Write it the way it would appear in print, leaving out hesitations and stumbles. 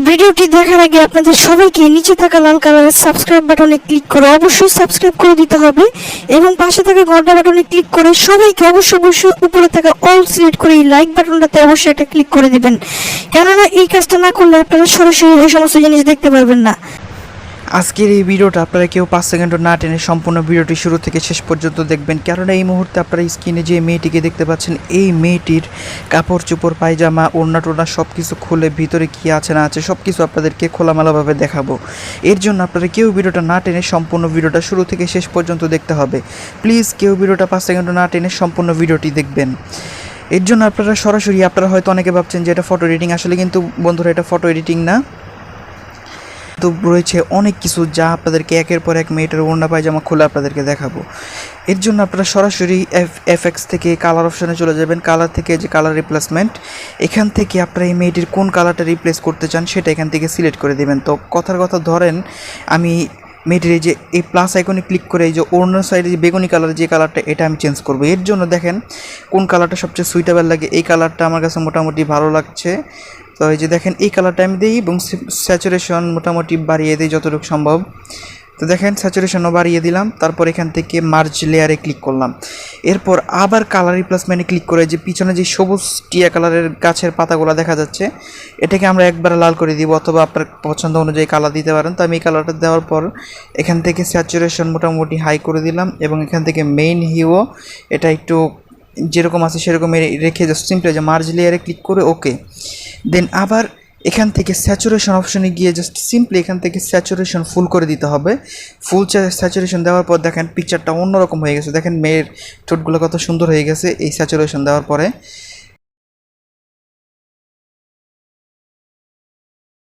ভিডিওটি দেখার আগে আপনাদের সবাইকে নিচে থাকা লাল কালারের সাবস্ক্রাইব বাটনে ক্লিক করে অবশ্যই সাবস্ক্রাইব করে দিতে হবে এবং পাশে থাকা ঘন্টা বাটনে ক্লিক করে সবাইকে অবশ্যই উপরে থাকা অল সিলেক্ট করে এই লাইক বাটনটাতে অবশ্যই একটা ক্লিক করে দিবেন, কেননা এই কাজটা না করলে আপনারা সরাসরি এই সমস্ত জিনিস দেখতে পারবেন না। আজকের এই ভিডিওটা আপনারা কেউ 5 সেকেন্ডও না টেনে সম্পূর্ণ ভিডিওটি শুরু থেকে শেষ পর্যন্ত দেখবেন, কেননা এই মুহূর্তে আপনারা স্ক্রিনে যে মেয়েটিকে দেখতে পাচ্ছেন এই মেয়েটির কাপড় চোপড় পায়জামা ওড়না টোড়না সব কিছু খুলে ভিতরে কী আছে না আছে সব কিছু আপনাদেরকে খোলামেলাভাবে দেখাবো। এর জন্য আপনারা কেউ ভিডিওটা না টেনে সম্পূর্ণ ভিডিওটা শুরু থেকে শেষ পর্যন্ত দেখতে হবে। প্লিজ কেউ ভিডিওটা 5 সেকেন্ডও না টেনে সম্পূর্ণ ভিডিওটি দেখবেন। এর জন্য আপনারা হয়তো অনেকে ভাবছেন যে এটা ফটো এডিটিং, আসলে কিন্তু বন্ধুরা এটা ফটো এডিটিং না, তো রয়েছে অনেক কিছু যা আপনাদেরকে একের পর এক মেয়েটার ওড়না পায়জামা খুলে আপনাদেরকে দেখাবো। এর জন্য আপনারা সরাসরি এফএক্স থেকে কালার অপশানে চলে যাবেন। কালার থেকে যে কালার রিপ্লেসমেন্ট, এখান থেকে আপনারা এই মেয়েটির কোন কালারটা রিপ্লেস করতে চান সেটা এখান থেকে সিলেক্ট করে দেবেন। তো কথার কথা ধরেন আমি মেয়েটির এই যে এই প্লাস আইকনে ক্লিক করে এই যে ওড়নার সাইডে যে বেগুনি কালারের যে কালারটা এটা আমি চেঞ্জ করবো। এর জন্য দেখেন কোন কালারটা সবচেয়ে সুইটেবল লাগে, এই কালারটা আমার কাছে মোটামুটি ভালো লাগছে। তো এই যে দেখেন এই কালারটা আমি দিই এবং স্যাচুরেশন মোটামুটি বাড়িয়ে দিই যতটুকু সম্ভব। তো দেখেন স্যাচুরেশনও বাড়িয়ে দিলাম, তারপর এখান থেকে মার্জ লেয়ারে ক্লিক করলাম। এরপর আবার কালার রিপ্লেসমেন্টে ক্লিক করে যে পিছনে যে সবুজ টিয়া কালারের গাছের পাতাগুলো দেখা যাচ্ছে এটাকে আমরা একবারে লাল করে দিব, অথবা আপনার পছন্দ অনুযায়ী কালার দিতে পারেন। তো আমি এই কালারটা দেওয়ার পর এখান থেকে স্যাচুরেশন মোটামুটি হাই করে দিলাম এবং এখান থেকে মেইন হিউও এটা একটু যেরকম আছে সেরকম রেখে জাস্ট সিম্পলি যে মার্জ লেয়ারে ক্লিক করে ওকে। দেন আবার এখান থেকে স্যাচুরেশন অপশনে গিয়ে জাস্ট সিম্পলি এখান থেকে স্যাচুরেশন ফুল করে দিতে হবে। ফুল স্যাচুরেশন দেওয়ার পর দেখেন পিকচারটা অন্যরকম হয়ে গেছে। দেখেন মেয়ের ঠোঁটগুলো কত সুন্দর হয়ে গেছে এই স্যাচুরেশন দেওয়ার পরে।